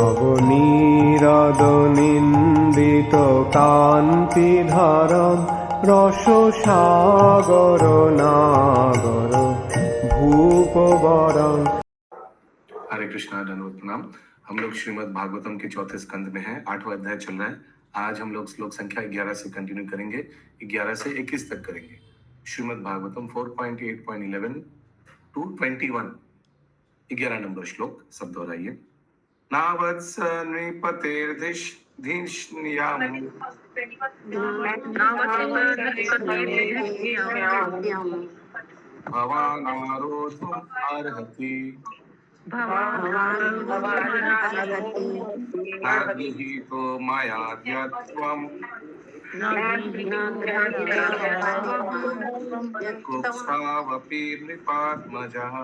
নবনীরদনিন্দিত কান্তিধারম রসসাগর নাগর ভূপবরং। हरे कृष्णा, धन्यवाद प्रणाम। हम लोग श्रीमद् भागवतम के चौथे स्कंद में हैं, 8वां अध्याय चल रहा है। आज हम लोग श्लोक संख्या 11 से कंटिन्यू करेंगे, 11 से 21 तक करेंगे। श्रीमद् भागवतम 4.8.11 टू 21, 11 नंबर श्लोक। सब दोहराइए। नावत्स नृपतेर्धिष्ण्याम भवानारोधुम अर्हति नाभिहितो मयाद्यत्वम् कुक्षावपि नृपात्मजः।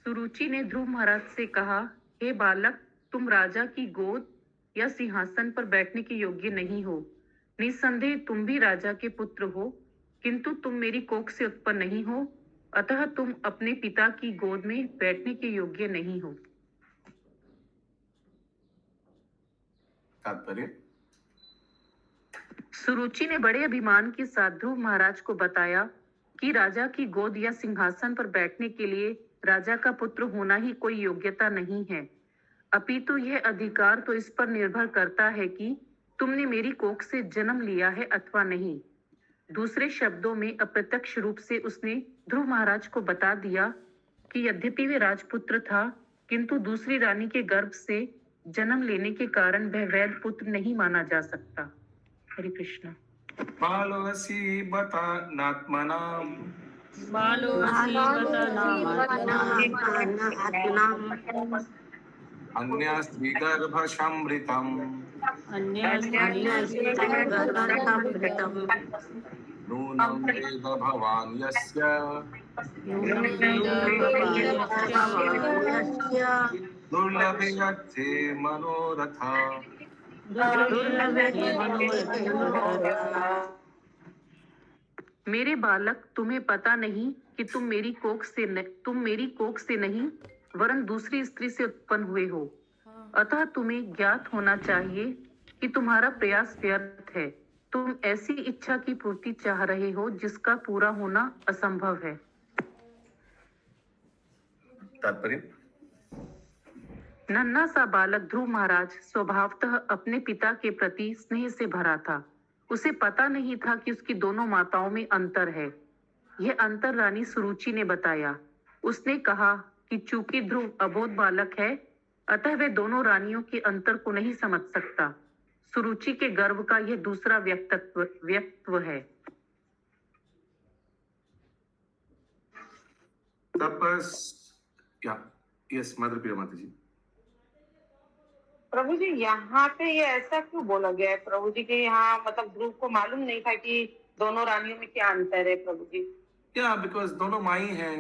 सुरुचि ने ध्रुव महाराज से कहा, हे बालक, तुम राजा की गोद या सिंहासन पर बैठने के योग्य नहीं हो। निस्संदेह तुम भी राजा के पुत्र हो, किंतु तुम मेरी कोख से उत्पन्न नहीं हो, अतः तुम अपने पिता की गोद में बैठने के योग्य नहीं हो। तात्पर्य। सुरुचि ने बड़े अभिमान के साथ ध्रुव महाराज को बताया कि राजा की गोद या सिंहासन पर बैठने के लिए राजा का पुत्र होना ही कोई योग्यता नहीं है, अपितु यह अधिकार तो इस पर निर्भर करता है कि तुमने मेरी कोख से जन्म लिया है अथवा नहीं। दूसरे शब्दों में अप्रत्यक्ष रूप से उसने ध्रुव महाराज को बता दिया कि यद्यपि वे राजपुत्र था, किंतु दूसरी रानी के गर्भ से जन्म लेने के कारण वह वैध पुत्र नहीं माना जा सकता। हरे कृष्ण। बालोऽसि बतानात्मनाम् अन्यास्ति गर्भसंभृतम् नूनं वेद भवान् यस्य दुर्लभे यत्ते मनोरथा। मेरे बालक, तुम्हें पता नहीं कि तुम मेरी कोख से नहीं वरन दूसरी स्त्री से उत्पन्न हुए हो, अतः तुम्हें ज्ञात होना चाहिए कि तुम्हारा प्रयास व्यर्थ है। तुम ऐसी इच्छा की पूर्ति चाह रहे हो जिसका पूरा होना असंभव है। तात्पर्य। नन्हा सा बालक ध्रुव महाराज स्वभावतः अपने पिता के प्रति स्नेह से भरा था। उसे पता नहीं था कि उसकी दोनों माताओं में अंतर है। यह अंतर रानी सुरुचि ने बताया। उसने कहा कि चूंकि ध्रुव अबोध बालक है, अतः वह दोनों रानियों के अंतर को नहीं समझ सकता। सुरुचि के गर्व का यह दूसरा व्यक्तित्व है। यस मदर प्रिया माता जी। प्रभु जी, यहाँ पे ये ऐसा क्यों बोला गया है प्रभु जी के? यहाँ मतलब ध्रुव को मालूम नहीं था कि दोनों रानियों में क्या अंतर है प्रभु जी? या बिकॉज दोनों माई हैं,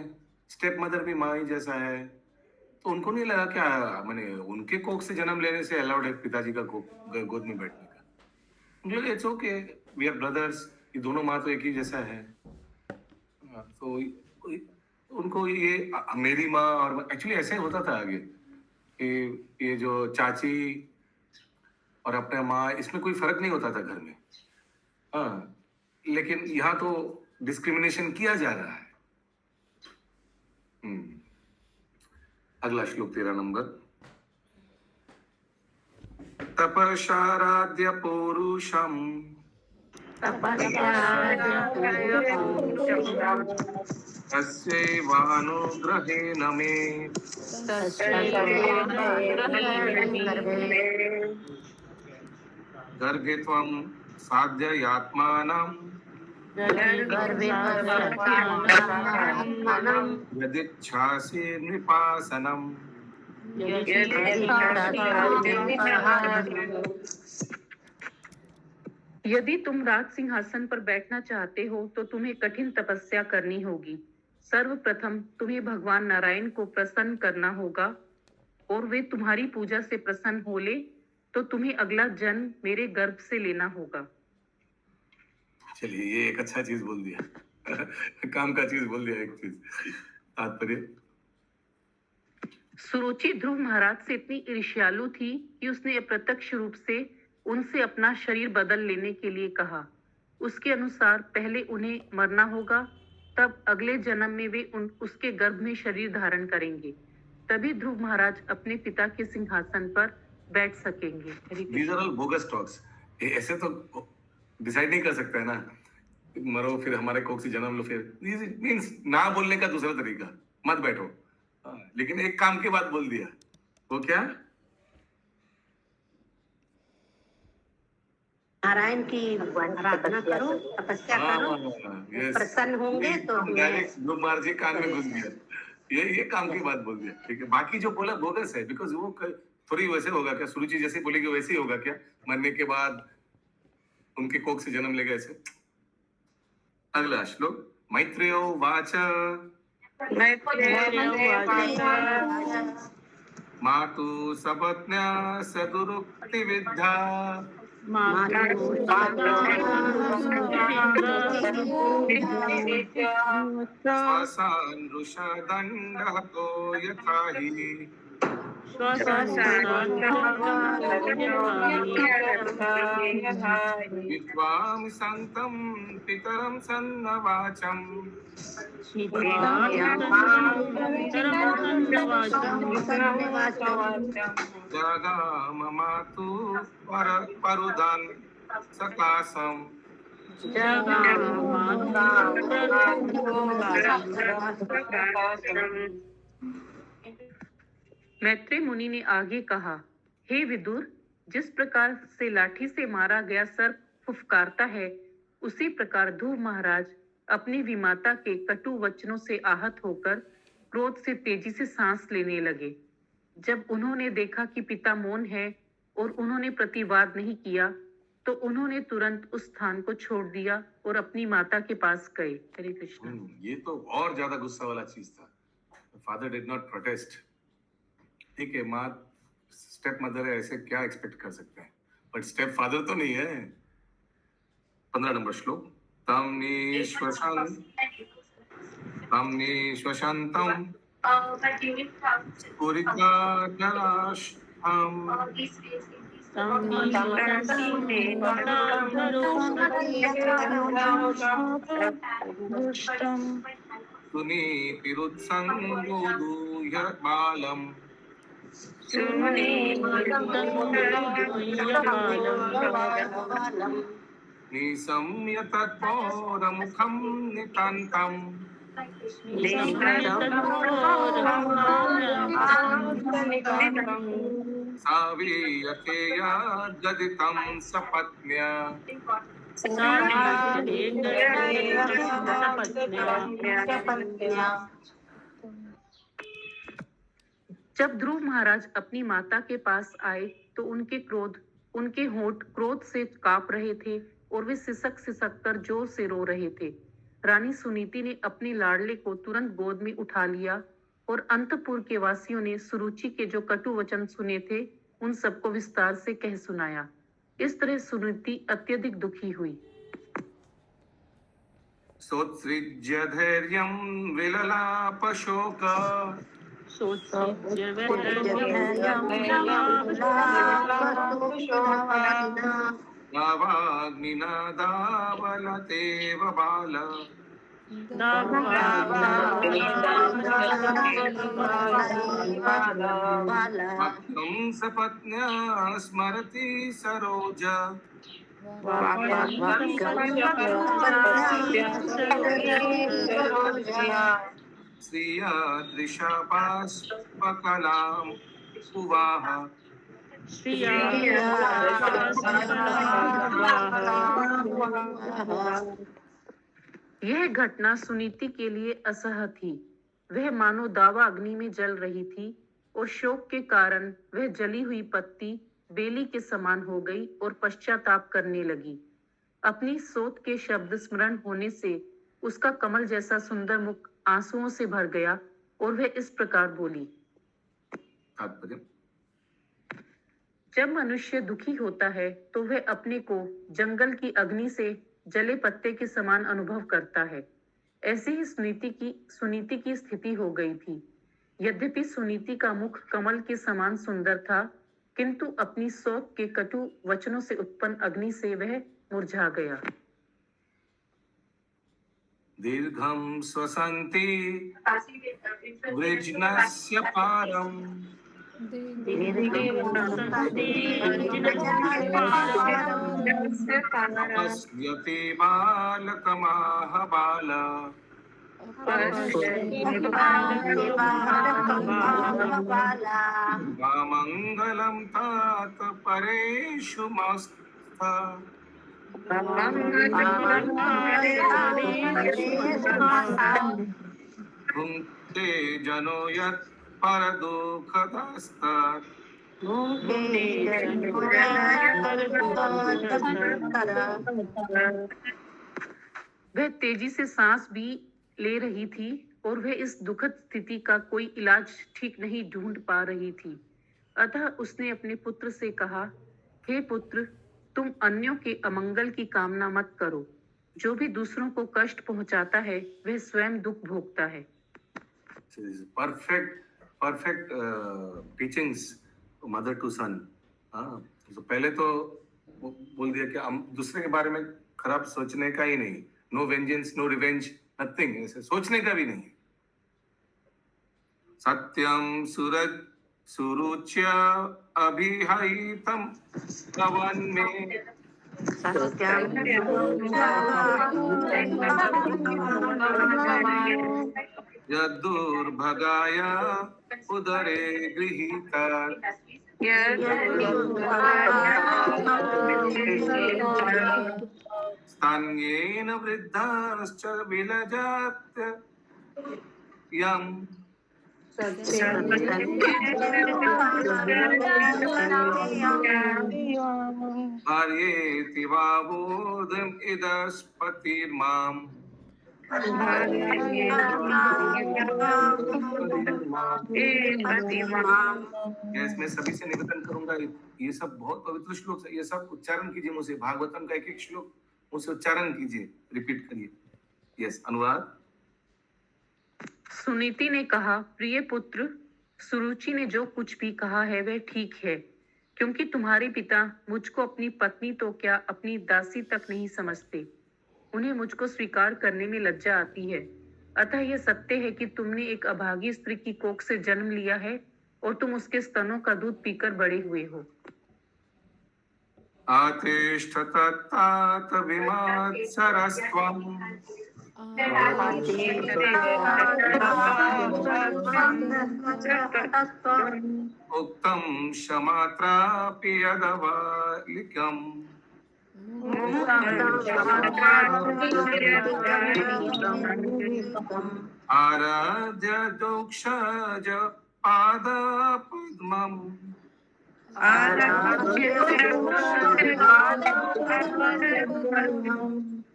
स्टेप मदर भी माई जैसा है, तो उनको नहीं लगा क्या मैंने उनके कोख से जन्म लेने से अलाउड है पिताजी का गोद में बैठने का। मुझे it's okay, we are brothers, ये दोनों माँ तो एक ही जैसा है। तो उनको ये मेरी माँ और एक्चुअली ऐसे ही होता था आगे कि ये जो चाची और अपने माँ, इसमें कोई फर्क नहीं होता था घर में। हाँ, लेकिन यहाँ तो डिस्क्रिमिनेशन किया जा रहा है। अगला श्लोक 13 नंबर। तपशाराध्य पौरुषम तस्यैवानुग्रहेण मे गर्भे त्वं साध्ययात्मानं यदिच्छासि नृपासनम्। यदि तुम राज सिंहासन पर बैठना चाहते हो तो तुम्हें कठिन तपस्या करनी होगी। सर्वप्रथम तुम्हें भगवान नारायण को प्रसन्न करना होगा, और वे तुम्हारी पूजा से प्रसन्न हो ले तो तुम्हें अगला जन्म मेरे गर्भ से लेना होगा। चलिए, ये एक अच्छा चीज बोल दिया। काम का चीज बोल दिया एक चीज तात्पर्य। सुरुचि ध्रुव महाराज से इतनी ईर्ष्यालु थी कि उसने अप्रत्यक्ष रूप से उनसे अपना शरीर बदल लेने के लिए कहा। उसके अनुसार पहले उन्हें मरना होगा, तब अगले जन्म में वे उसके गर्भ में शरीर धारण करेंगे, तभी ध्रुव महाराज अपने पिता के सिंहासन पर बैठ सकेंगे। हरे These are all bogus talks. ऐसे तो डिसाइड नहीं कर सकता है ना, मरो फिर हमारे कोख से जन्म लो, फिर मीन्स ना बोलने का दूसरा तरीका, मत बैठो। लेकिन एक काम के बाद बोल दिया, वो क्या? नारायण की आराधना करो, तपस्या करो, प्रसन्न होंगे तो डायरेक्ट ध्रुव महाराज जी कान में घुस गया, ये काम की बात बोल दिया। ठीक है, बाकी जो बोला बोगस है, बिकॉज वो थोड़ी वैसे होगा क्या, सुरुचि जैसे बोलेगी वैसे ही होगा क्या, मरने के बाद उनके कोख से जन्म लेगा ऐसे। अगला श्लोक, मैत्रेयो वाच मातु सपत्न्या सदुरुक्ति विद्या स्वसानृषा दण्डहतो यथा हि विद्वां सन्तं पितरं सन्नवाचम् जगाम मातु परुदन् सकाशम्। मैत्रेय मुनि ने आगे कहा, हे विदुर, जिस प्रकार से लाठी से मारा गया सर्प फुफकारता है, उसी प्रकार ध्रुव महाराज अपनी विमाता के कटु वचनों से आहत होकर क्रोध से तेजी से सांस लेने लगे। जब उन्होंने देखा कि पिता मौन है और उन्होंने प्रतिवाद नहीं किया, तो उन्होंने तुरंत उस स्थान को छोड़ दिया और अपनी माता के पास गए। हरे कृष्ण। ये तो और ज्यादा गुस्सा वाला चीज था। Father did not protest. ठीक है, माँ स्टेप मदर है, ऐसे क्या एक्सपेक्ट कर सकते हैं, बट स्टेप फादर तो नहीं है। 15 नंबर श्लोक, तम निश्वसंतम स्फुरिता जलाशयम् सुनीतिरुत्सङ्गोदूय बालम् निशम्य तत्पौरमुखं नितान्तम् सावीयतेया गदितं सपत्न्या जब ध्रुव महाराज अपनी माता के पास आए तो उनके होंठ क्रोध से कांप रहे थे और वे सिसक सिसक कर जोर से रो रहे थे। रानी सुनीति ने अपने लाडले को तुरंत गोद में उठा लिया और अंतपुर के वासियों ने सुरुचि के जो कटु वचन सुने थे उन सबको विस्तार से कह सुनाया। इस तरह सुनीति अत्यधिक दुखी हुई। सोत्सृज्य धैर्यं विललाप शोक नावाग्निनादावलतेव बाल भक्तं सपत्न्या स्मरति सरोज श्रिया दृशापास्पकलाम् उवाह। यह घटना सुनीति के लिए असह्य थी। वह मानो दावा अग्नि में जल रही थी और शोक के कारण वह जली हुई पत्ती बेली के समान हो गई और पश्चाताप करने लगी। अपनी सोत के शब्द स्मरण होने से उसका कमल जैसा सुंदर मुख आंसुओं से भर गया और वह इस प्रकार बोली। जब मनुष्य दुखी होता है तो वह अपने को जंगल की अग्नि से जले पत्ते के समान अनुभव करता है। ऐसे ही सुनीति की स्थिति हो गई थी। यद्यपि सुनीति का मुख कमल के समान सुंदर था, किंतु अपनी शोक के कटु वचनों से उत्पन्न अग्नि से वह मुरझा गया। दीर्घं स्वसन्ति वृजनस्य पारम् पश्यति बालकमाह बाला मङ्गलं तात परेषु मस्ता भुङ्क्ते जनो यत् परदुःखदस्तात् वह तेजी से सांस भी ले रही थी और वह इस दुखद स्थिति का कोई इलाज ठीक नहीं ढूंढ पा रही थी। अतः उसने अपने पुत्र से कहा, हे पुत्र, तुम अन्यों के अमंगल की कामना मत करो। जो भी दूसरों को कष्ट पहुंचाता है वह स्वयं दुख भोगता है। परफेक्ट टीचिंग्स मदर टू सन। तो पहले तो बोल दिया कि हम दूसरे के बारे में खराब सोचने का ही नहीं, no vengeance, no revenge, nothing, ऐसे सोचने का भी नहीं। सत्यम सूरज सुरुच्य अभिहितम पवन में यदुर्भगाय उदरे गृहीता स्थान्येन वृद्धाश्च विलजत् यम् आर्येति वा बोधम् इदस्पतिर्माम् मैं सभी से निवेदन करूंगा, ये सब बहुत पवित्र श्लोक है, ये सब उच्चारण कीजिए मुझसे। भागवतम का एक एक श्लोक मुझसे उच्चारण कीजिए, रिपीट करिए। यस, अनुवाद। सुनीति ने कहा, प्रिय पुत्र, सुरुचि ने जो कुछ भी कहा है वह ठीक है, क्योंकि तुम्हारे पिता मुझको अपनी पत्नी तो क्या अपनी दासी तक नहीं समझते। उन्हें मुझको स्वीकार करने में लज्जा आती है। अतः यह सत्य है कि तुमने एक अभागी स्त्री की कोख से जन्म लिया है और तुम उसके स्तनों का दूध पीकर बड़े हुए हो। आतिष्ठत तात विमात्सरस्त्वम् उक्तं क्षमात्रापि यदवालिकम् आराध्य दोक्षज पादपद्मम्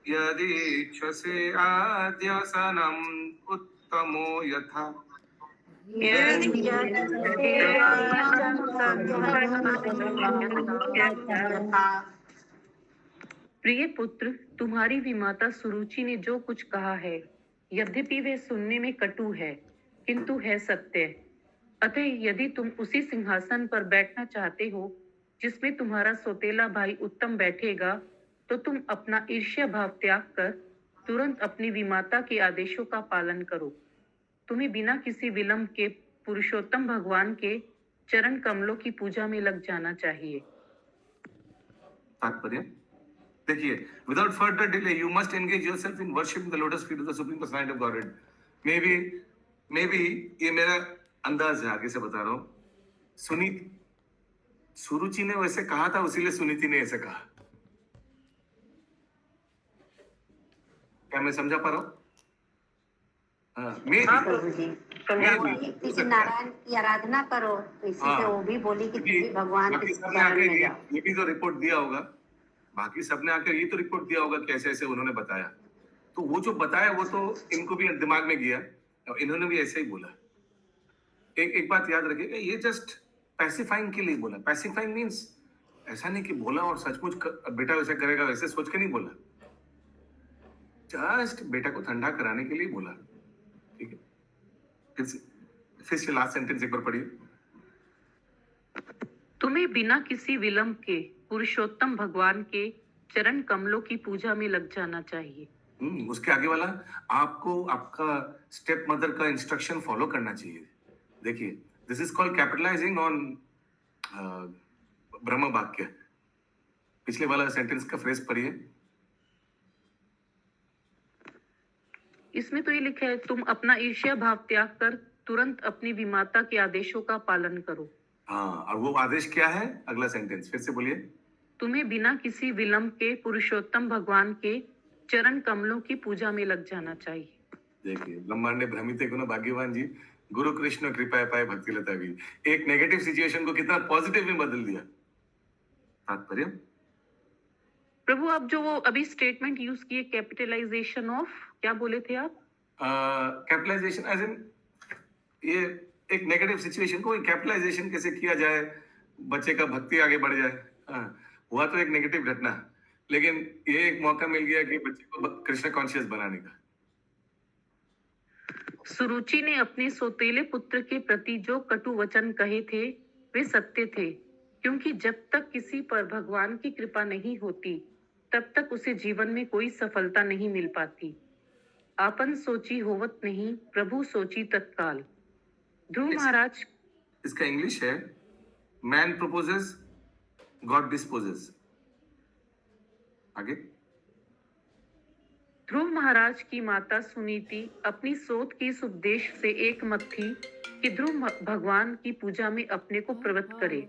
यदीक्षसे आद्यसनम् उत्तमो यथा। प्रिय पुत्र, तुम्हारी विमाता सुरुचि ने जो कुछ कहा है, यद्यपि वे सुनने में कटु है, किंतु है सत्य। अतः यदि तुम उसी सिंहासन पर बैठना चाहते हो जिसमें तुम्हारा सौतेला भाई उत्तम बैठेगा, तो तुम अपना ईर्ष्या भाव त्याग कर तुरंत अपनी विमाता के आदेशों का पालन करो। तुम्हें बिना किसी विलंब के पुरुषोत्तम भगवान के चरण कमलों की पूजा में लग जाना चाहिए। तात्पर्य देखिए, without further delay you must engage yourself in worshipping the lotus feet of the supreme personality of godhead. May be ये मेरा अंदाज है, आगे से बता रहा हूं। सुरुचि ने वैसे कहा था, इसीलिए सुनीति ने ऐसे कहा। क्या मैं समझा पा रहा हूँ? किसी नारायण की आराधना करो, इसी से वो भी बोली कि किसी भगवान के शरण में जाओ। ये भी तो रिपोर्ट दिया होगा, बाकी सबने आकर ये तो रिपोर्ट दिया होगा कि ऐसे ऐसे उन्होंने बताया। तो वो जो बताया वो तो इनको भी दिमाग में गया, इन्होंने भी ऐसे ही बोला। एक बात याद रखिएगा, ये जस्ट पैसिफाइंग के लिए बोला। पैसिफाइंग मीन्स ऐसा नहीं कि बोला और सचमुच बेटा वैसे करेगा वैसे सोच के नहीं बोला। जस्ट बेटा को ठंडा कराने के लिए बोला, ठीक है। फिर से लास्ट सेंटेंस एक बार पढ़िए। तुम्हें बिना किसी विलंब के पुरुषोत्तम भगवान के चरण कमलों की पूजा में लग जाना चाहिए। उसके आगे वाला, आपको आपका स्टेप मदर का इंस्ट्रक्शन फॉलो करना चाहिए। देखिए, this is called capitalising on ब्रह्म वाक्य। पिछले वाला सेंटेंस का फ्रेज पढ़िए। इसमें तो ये लिखा है, तुम अपना ईर्ष्या भाव त्याग कर तुरंत अपनी विमाता के आदेशों का पालन करो। हाँ, और वो आदेश क्या है? अगला सेंटेंस फिर से बोलिए। तुम्हें बिना किसी विलंब के पुरुषोत्तम भगवान के चरण कमलों की पूजा में लग जाना चाहिए। देखिए, ब्रह्मांड भ्रमित गुण भाग्यवान जी, गुरु कृष्ण कृपा पाए भक्ति लता भी, एक नेगेटिव सिचुएशन को कितना पॉजिटिव में बदल दिया। तात्पर्य, प्रभु आप जो वो अभी स्टेटमेंट यूज किए, कैपिटलाइजेशन ऑफ, क्या बोले थे आप? कैपिटलाइजेशन एज इन, ये एक नेगेटिव सिचुएशन को कैपिटलाइजेशन कैसे किया जाए, बच्चे का भक्ति आगे बढ़ जाए। हुआ तो एक नेगेटिव घटना, लेकिन ये एक मौका मिल गया कि बच्चे को कृष्ण कॉन्शियस बनाने का। सुरुचि ने अपने सौतेले पुत्र के प्रति जो कटु वचन कहे थे वे सत्य थे, क्योंकि जब तक किसी पर भगवान की कृपा नहीं होती तब तक उसे जीवन में कोई सफलता नहीं मिल पाती। आपन सोची होवत नहीं, प्रभु सोची तत्काल। ध्रुव महाराज, इसका इंग्लिश है, मैन प्रपोजेस, गॉड डिस्पोजेस। आगे। ध्रुव महाराज की माता सुनीति अपनी सोच के इस उपदेश से एक मत थी कि ध्रुव भगवान की पूजा में अपने को प्रवृत्त करे।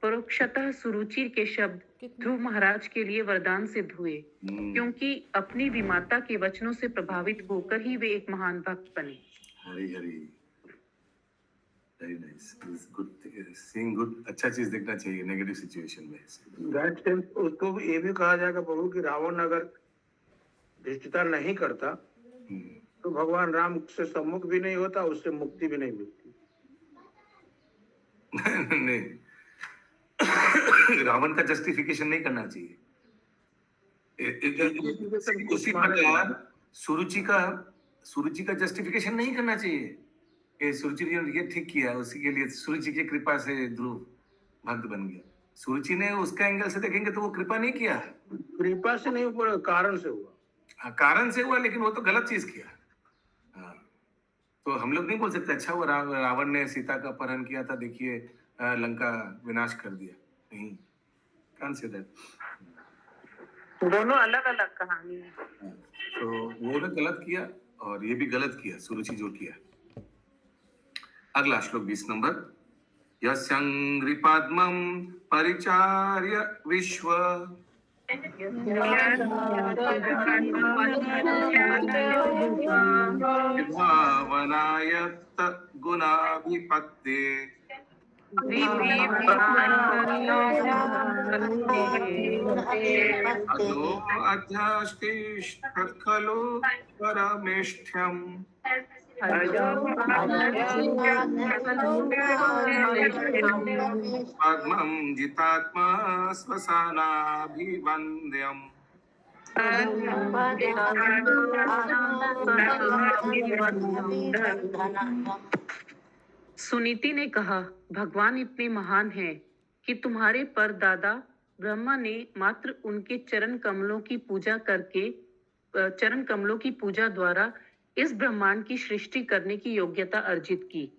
परोक्षतः सुरुचि के शब्द ध्रुव महाराज के लिए वरदान सिद्ध हुए, क्योंकि अपनी विमाता के वचनों से प्रभावित होकर ही वे एक महान भक्त बने। Hari Hari, very nice, good, seeing good. अच्छा चीज देखना चाहिए नेगेटिव सिचुएशन में। दैट सेंस उसको ये भी कहा जाएगा प्रभु कि रावण अगर धृष्टता नहीं करता तो भगवान राम से सम्मुख भी नहीं होता, उससे मुक्ति भी नहीं मिलती। नहीं, रावण का जस्टिफिकेशन नहीं करना चाहिए। उसी प्रकार सुरुचि का जस्टिफिकेशन नहीं करना चाहिए। सुरुचि ने ये ठीक किया, उसी के लिए सुरुचि की कृपा से ध्रुव भक्त बन गया। सुरुचि ने उसका एंगल से देखेंगे तो वो कृपा नहीं किया, कृपा से नहीं हुआ, कारण से हुआ। कारण से हुआ, लेकिन वो तो गलत चीज किया। तो हम लोग नहीं बोल सकते अच्छा वो रावण ने सीता का अपहरण किया था, देखिए लंका विनाश कर दिया। नहीं, कांट से दैट। दोनों अलग अलग कहानी है। तो वो ने गलत किया और ये भी गलत किया, सुरुचि जो किया। अगला श्लोक 20 नंबर। यस्यंग्रिपाद्मं परिचार्य विश्व भावनायत्त गुणाभिपत्ते अतो अध्यास्तिष्ठत् खलु परमेष्ठ्यम् पद्मं जितात्मा श्मशानाभिवन्द्यम्। सुनीति ने कहा, भगवान इतने महान हैं कि तुम्हारे परदादा ब्रह्मा ने मात्र उनके चरण कमलों की पूजा करके, चरण कमलों की पूजा द्वारा इस ब्रह्मांड की सृष्टि करने की योग्यता अर्जित की।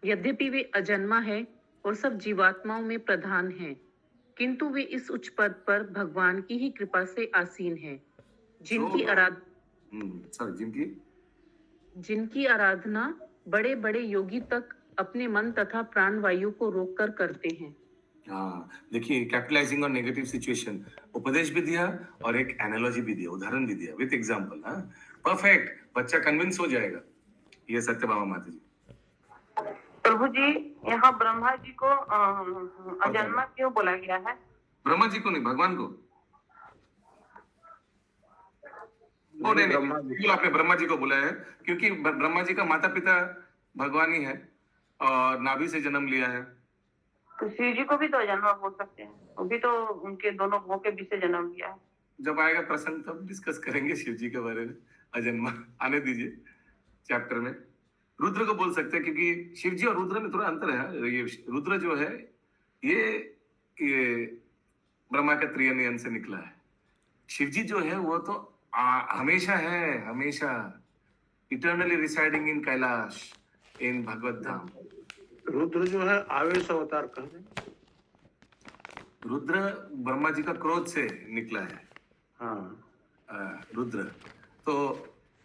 यद्यपि वे अजन्मा है और सब जीवात्माओं में प्रधान हैं, किंतु वे इस उच्च पद पर भगवान की ही कृपा से आसीन हैं, जिनकी आराधना बड़े बड़े योगी तक अपने मन तथा प्राण वायु को रोककर करते हैं। हाँ, देखिए, कैपिटलाइजिंग ऑन नेगेटिव सिचुएशन, उपदेश भी दिया और एक एनालॉजी भी दिया, उदाहरण भी दिया विद एग्जांपल। हाँ, परफेक्ट, बच्चा कन्विंस हो जाएगा। ये सत्य बाबा माता जी। प्रभु जी, यहाँ ब्रह्मा जी को अजन्मा क्यों बोला गया है? ब्रह्मा जी को नहीं, भगवान को। नहीं, आपने ब्रह्मा जी को बोला है क्योंकि ब्रह्मा जी का माता पिता भगवान ही है और नाभि से जन्म लिया है। तो शिव जी को भी तो अजन्मा बोल सकते हैं, वो भी तो उनके दोनों भों के बीच से जन्म लिया है। जब आएगा प्रसंग तब डिस्कस करेंगे शिव जी के बारे में। अजन्मा आने दीजिए चैप्टर में। रुद्र को बोल सकते हैं क्योंकि शिव जी और रुद्र में थोड़ा अंतर है। ये रुद्र जो है ये ब्रह्मा के त्रियनयन से निकला है। शिव जी जो है वो तो हमेशा है, हमेशा इटर्नली रिसाइडिंग इन कैलाश इन भगवत धाम। रुद्र जो है आवेश अवतार का है। रुद्र ब्रह्मा जी का क्रोध से निकला है। हाँ, रुद्र तो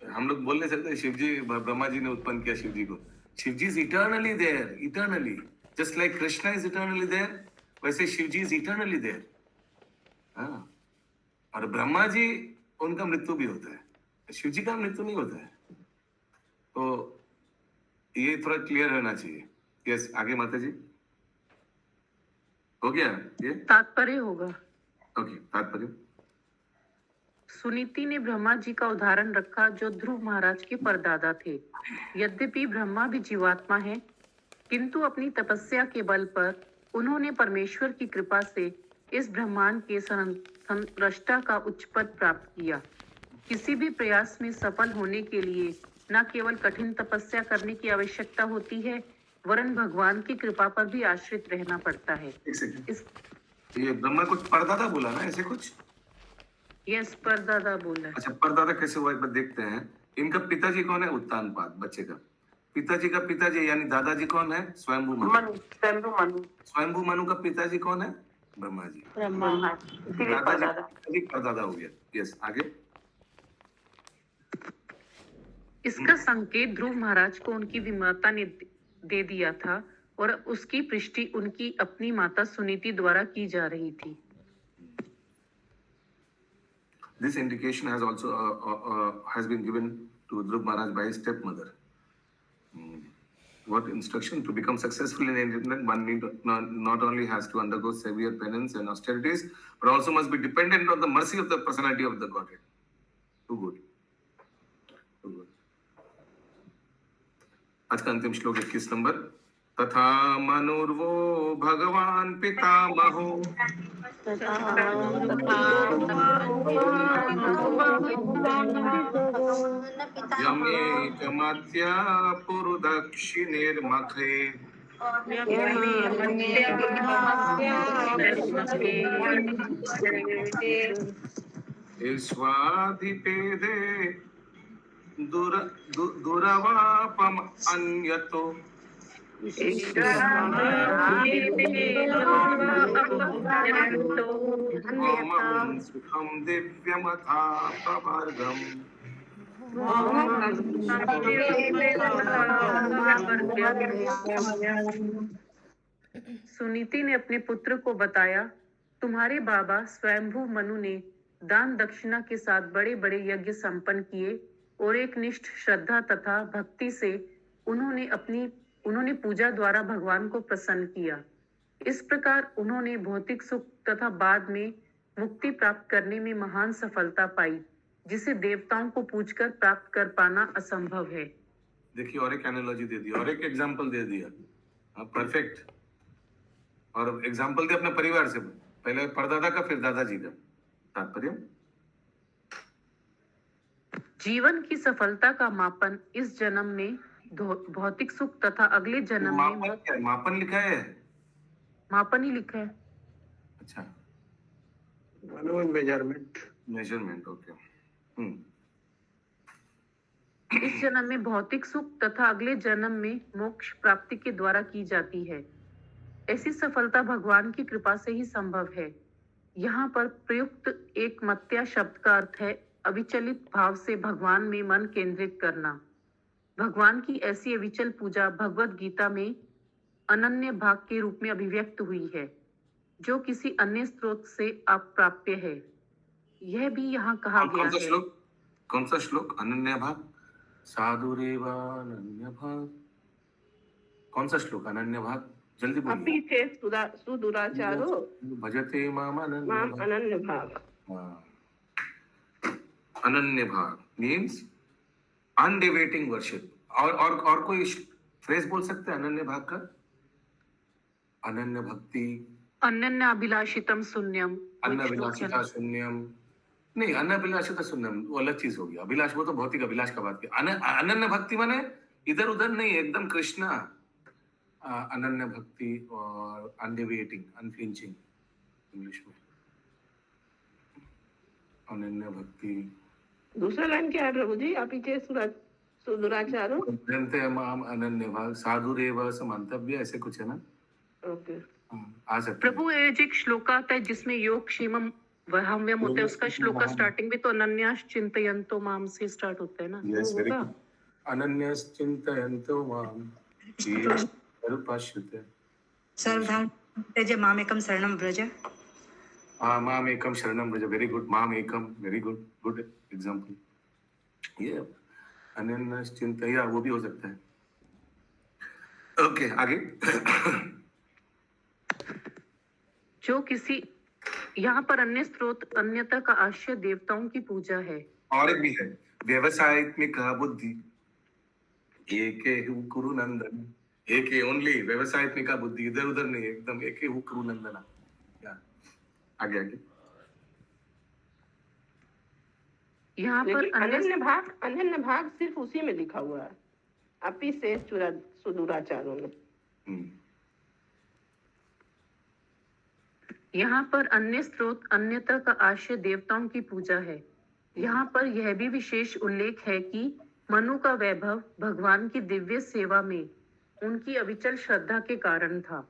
हम लोग बोल नहीं सकते शिव जी ब्रह्मा जी ने उत्पन्न किया शिव जी को। Shiv ji is eternally there, eternally, just like Krishna is eternally there, वैसे Shiv ji is eternally there. हाँ, और ब्रह्मा जी उनका मृत्यु भी होता है, शिव जी का मृत्यु नहीं होता है। तो ये थोड़ा क्लियर होना चाहिए। यस, आगे माता जी हो गया ये तात्पर्य होगा। ओके, तात्पर्य। सुनीति ने ब्रह्मा जी का उदाहरण रखा जो ध्रुव महाराज के परदादा थे। यद्यपि ब्रह्मा भी जीवात्मा है, किंतु अपनी तपस्या के बल पर उन्होंने परमेश्वर की कृपा से इस ब्रह्मांड के संरष्टा का उच्च पद प्राप्त किया। किसी भी प्रयास में सफल होने के लिए न केवल कठिन तपस्या करने की आवश्यकता होती है, वरन भगवान की कृपा पर भी आश्रित रहना पड़ता है। एक सेकंड, इस ये ब्रह्मा कुछ परदादा बोला ना, ऐसे कुछ? यस, परदादा बोला। अच्छा, परदादा कैसे हुआ एक बार देखते हैं। इनका पिताजी कौन है? उत्तानपाद, बच्चे का पिताजी का पिताजी यानी दादाजी कौन है? स्वयंभू मनु। स्वयंभू मनु का पिताजी कौन है? ब्रह्मा जी। दादाजी का पिताजी परदादा हो गया। यस, आगे। इसका संकेत ध्रुव महाराज को उनकी विमाता ने दे दिया था और उसकी पुष्टि उनकी अपनी माता सुनीति द्वारा की जा रही थी। This indication has also has been given to Dhruv Maharaj by his stepmother. What instruction? To become successful in enlightenment, one not only has to undergo severe penance and austerities, but also must be dependent on the mercy of the personality of the Godhead. Too good. Too good. आज का अंतिम श्लोक 21 number. तथा मनुर्वो भगवान पितामहो यमेकमत्या पुरुदक्षिणेर्मखे स्वाधिपेदे दुरवापम अन्यतो सुखम दिव्यमथा प्रवर्गम। सुनीति ने अपने पुत्र को बताया, तुम्हारे बाबा स्वयंभू मनु ने दान दक्षिणा के साथ बड़े बड़े यज्ञ संपन्न किए और एक निष्ठ श्रद्धा तथा भक्ति से उन्होंने पूजा द्वारा भगवान को प्रसन्न किया। इस प्रकार उन्होंने भौतिक सुख तथा बाद में मुक्ति प्राप्त करने में महान सफलता पाई, जिसे देवताओं को पूजकर प्राप्त कर पाना असंभव है। देखिए, और एक एनालॉजी दे दी और एक एग्जाम्पल दे दिया। परफेक्ट। और एग्जाम्पल दे अपने परिवार से, पहले परदादा का फिर दादाजी का। तात्पर्य, जीवन की सफलता का मापन इस जन्म में भौतिक सुख तथा अगले जन्म में मापन लिखा है, मापन ही लिखा है। अच्छा, मेजरमेंट। ओके। इस जन्म में भौतिक सुख तथा अगले जन्म में मोक्ष प्राप्ति के द्वारा की जाती है। ऐसी सफलता भगवान की कृपा से ही संभव है। यहाँ पर प्रयुक्त एक मत्या शब्द का अर्थ है अविचलित भाव से भगवान में मन केंद्रित करना। भगवान की ऐसी अविचल पूजा भगवत गीता में अनन्य भाग के रूप में अभिव्यक्त हुई है, जो किसी अन्य स्रोत से अप्राप्य है। यह भी यहाँ कहा गया है। कौन सा श्लोक? अनन्य भाग, साधुरेवा अनन्य भाग। कौन सा श्लोक अनन्य भाग? जल्दी बोलिए। सुदुराचारो भजते माम अनन्य भाग। अनन्य भाग मीन्स अनडिवेटिंग वर्शिप। और कोई फ्रेज बोल सकते हैं अनन्य भाग का? अनन्य भक्ति, अनन्य अभिलाषितम शून्यम, अनन्य अभिलाषिता शून्यम, नहीं, अनभिलाषी तो सुनना वो अलग चीज होगी। अभिलाष वो तो भौतिक अभिलाष का बात की। अनन्य भक्ति माने इधर उधर नहीं, एकदम कृष्णा। अनन्य भक्ति और अनडेविएटिंग, अनफ्लिंचिंग इंग्लिश में अनन्य भक्ति। दूसरा लाइन क्या है प्रभु जी? आप पीछे सुदुराचारो भजन्ते माम अनन्य भाग साधुरेव समंतव्य, ऐसे कुछ है ना। ओके, आ सकते हैं। प्रभु एक श्लोक आता है जिसमें योग क्षेमम वहाम्यम होता है, उसका श्लोक स्टार्टिंग भी तो अनन्यास चिंतयन्तो माम से स्टार्ट होता है ना। यस, वो वेरी होगा? गुड। अनन्यश्चिन्तयन्तो माम ये स्वरूपाश्रिते। सर्वधा त्यज मामेकं शरणं व्रज। माम एकम शरणम व्रज, वेरी गुड। माम एकम, वेरी गुड, गुड एग्जांपल। ये अनन्यश्चिन्तया वो भी हो सकता है। ओके, आगे। जो किसी यहाँ पर अन्य स्रोत अन्यता का आश्रय देवताओं की पूजा है। और एक भी है, व्यवसायिक बुद्धि एके हु कुरु नंदन, एके ओनली व्यवसायिक बुद्धि, इधर उधर नहीं, एकदम एके हु कुरु नंदना। आगे आगे। यहाँ पर लेकिन अनन्य भाग सिर्फ उसी में लिखा हुआ है, अपि से सुदूराचारों में। यहाँ पर अन्य स्रोत अन्यता का आश्रय देवताओं की पूजा है। यहाँ पर यह भी विशेष उल्लेख है कि मनु का वैभव भगवान की दिव्य सेवा में उनकी अविचल श्रद्धा के कारण था।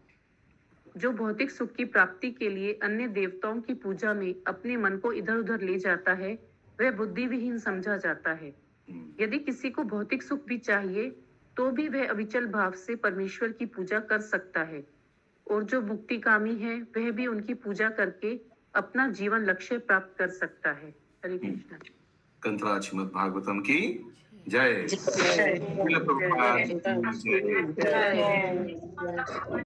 जो भौतिक सुख की प्राप्ति के लिए अन्य देवताओं की पूजा में अपने मन को इधर उधर ले जाता है, वह बुद्धिविहीन समझा जाता है। यदि किसी को भौतिक सुख भी चाहिए तो भी वह अविचल भाव से परमेश्वर की पूजा कर सकता है, और जो मुक्तिकामी है वह भी उनकी पूजा करके अपना जीवन लक्ष्य प्राप्त कर सकता है। हरे कृष्ण। कंतराज श्रीमद् भागवतम की जय। जय। श्रील प्रभुपाद की जय।